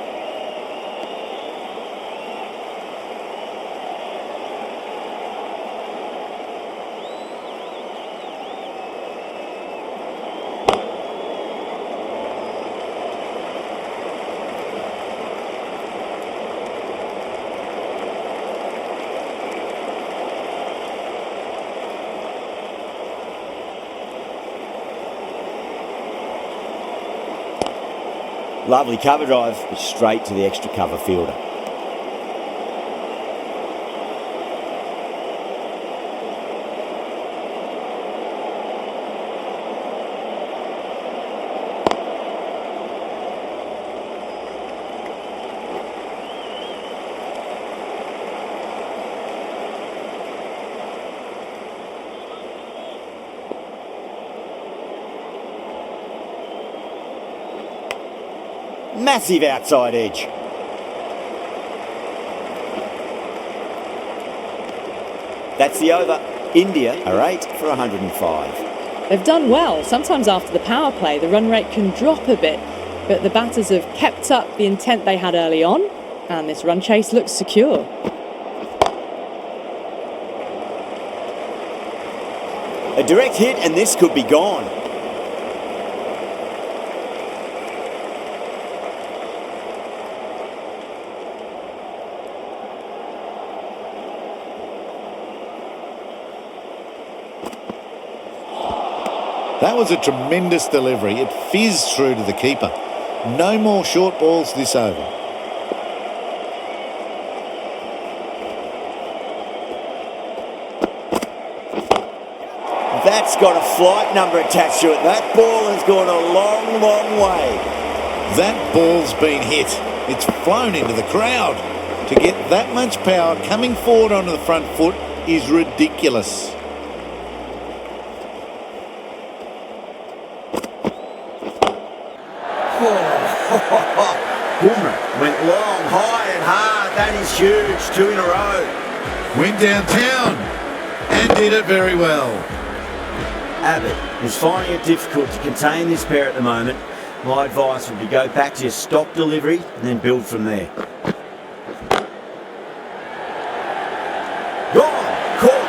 Lovely cover drive, but straight to the extra cover fielder. Massive outside edge. That's the over. India are 8 for 105. They've done well. Sometimes after the power play, the run rate can drop a bit, but the batters have kept up the intent they had early on, and this run chase looks secure. A direct hit, and this could be gone. That was a tremendous delivery. It fizzed through to the keeper. No more short balls this over. That's got a flight number attached to it. That ball has gone a long, long way. That ball's been hit. It's flown into the crowd. To get that much power coming forward onto the front foot is ridiculous. Boomerang went long, high and hard. That is huge. 2 in a row. Went downtown and did it very well. Abbott is finding it difficult to contain this pair at the moment. My advice would be go back to your stock delivery and then build from there. Gone! Caught!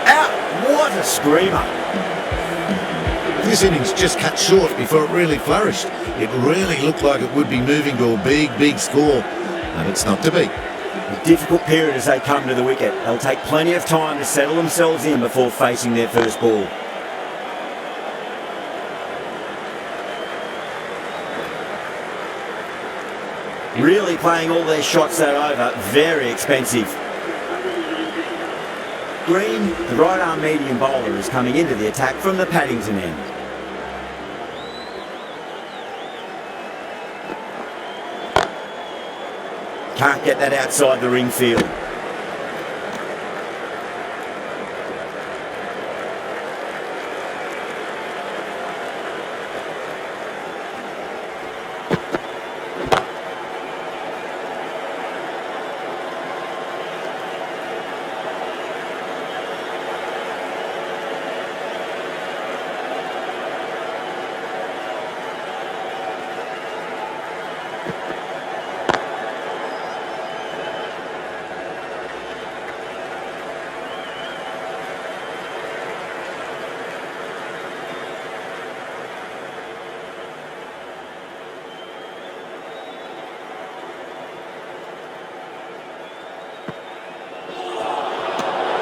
Out! What a screamer! This innings just cut short before it really flourished. It really looked like it would be moving to a big, big score, and it's not to be. A difficult period as they come to the wicket. They'll take plenty of time to settle themselves in before facing their first ball. Really playing all their shots that over. Very expensive. Green, the right-arm medium bowler, is coming into the attack from the Paddington end. Can't get that outside the ring field.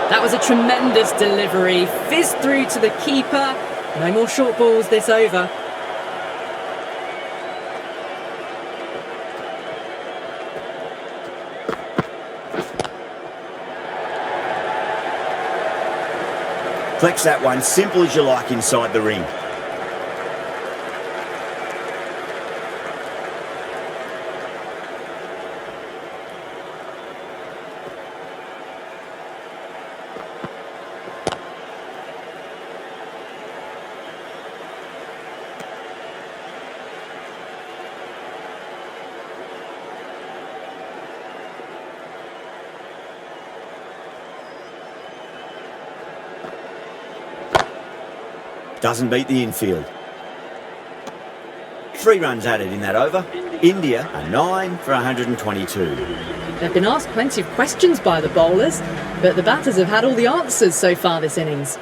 That was a tremendous delivery, fizzed through to the keeper. No more short balls this over. Flex that one, simple as you like inside the ring. Doesn't beat the infield. 3 runs added in that over. India are 9 for 122. They've been asked plenty of questions by the bowlers, but the batters have had all the answers so far this innings.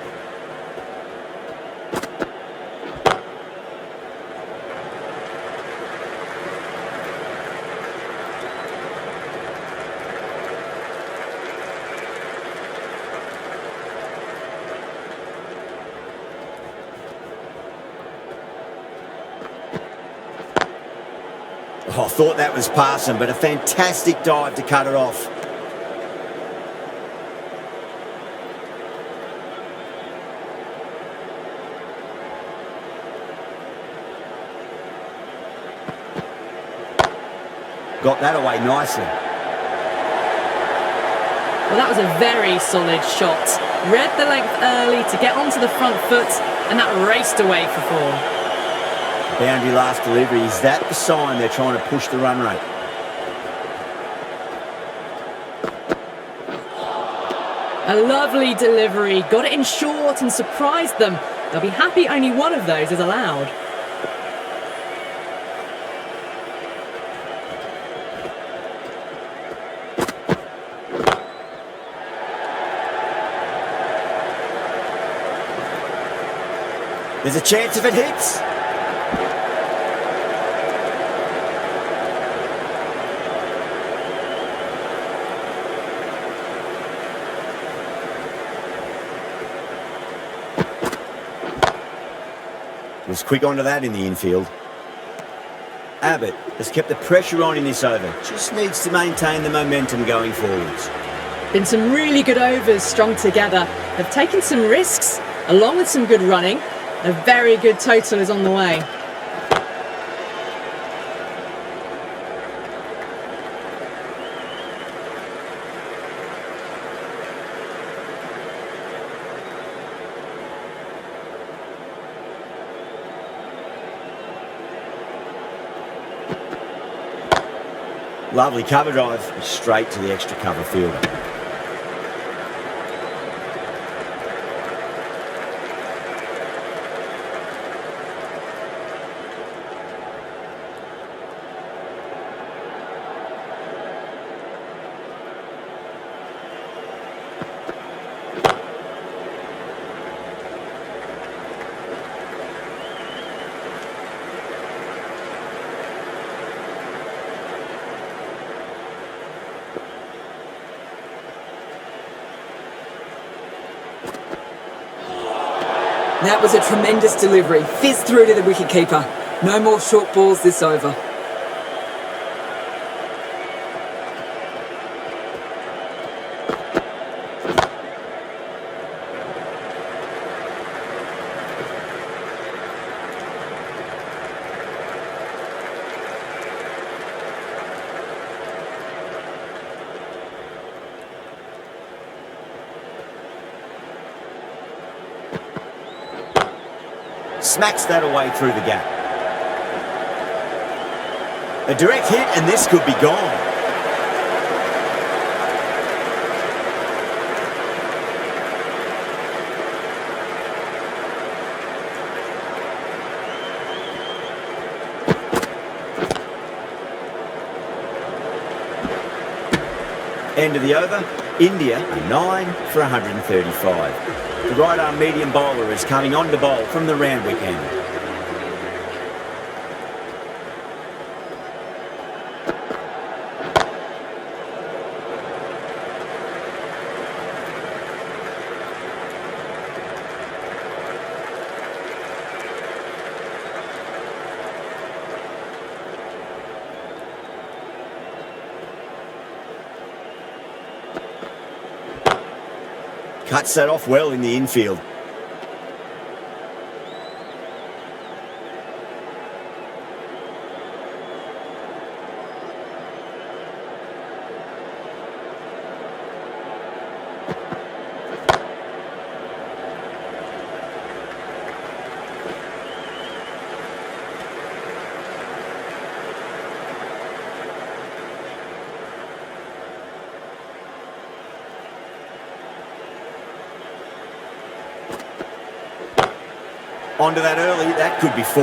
I thought that was passing, but a fantastic dive to cut it off. Got that away nicely. Well, that was a very solid shot. Read the length early to get onto the front foot, and that raced away for 4. Boundary last delivery. Is that the sign they're trying to push the run rate? A lovely delivery. Got it in short and surprised them. They'll be happy only one of those is allowed. There's a chance if it hits. Was quick onto that in the infield. Abbott has kept the pressure on in this over. Just needs to maintain the momentum going forwards. Been some really good overs strung together. They've taken some risks, along with some good running. A very good total is on the way. Lovely cover drive, straight to the extra cover fielder. That was a tremendous delivery. Fizzed through to the wicketkeeper. No more short balls this over. smacks that away through the gap. A direct hit and this could be gone. End of the over, India are 9 for 135. The right arm medium bowler is coming on to bowl from the Randwick end. Cuts that off well in the infield. Onto that early, that could be 4.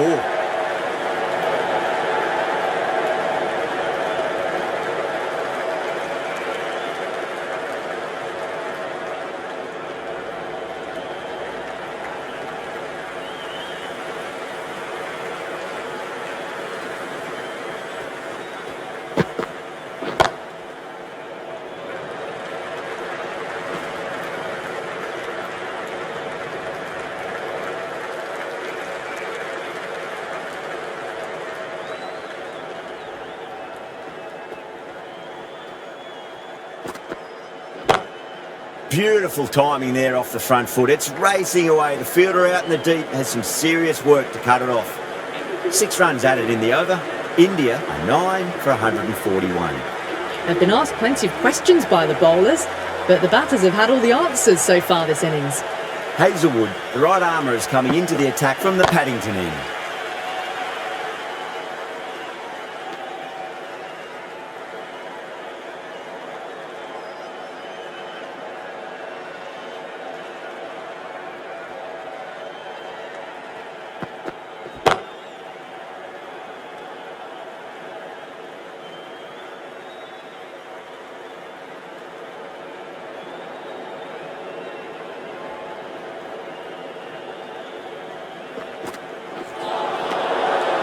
Beautiful timing there off the front foot. It's racing away. The fielder out in the deep has some serious work to cut it off. 6 runs added in the over. India are 9 for 141. They've been asked plenty of questions by the bowlers, but the batters have had all the answers so far this innings. Hazelwood, the right armour, is coming into the attack from the Paddington end.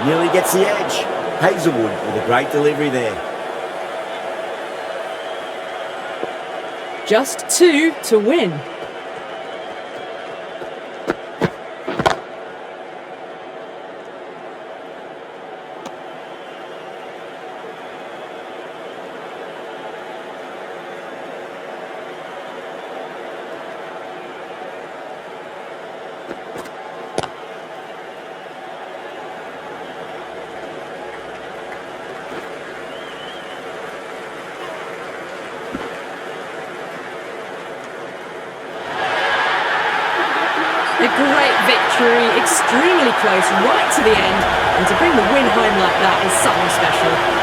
Nearly gets the edge. Hazelwood with a great delivery there. Just 2 to win. A great victory, extremely close, right to the end, and to bring the win home like that is something special.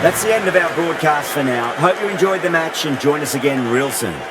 That's the end of our broadcast for now. Hope you enjoyed the match and join us again real soon.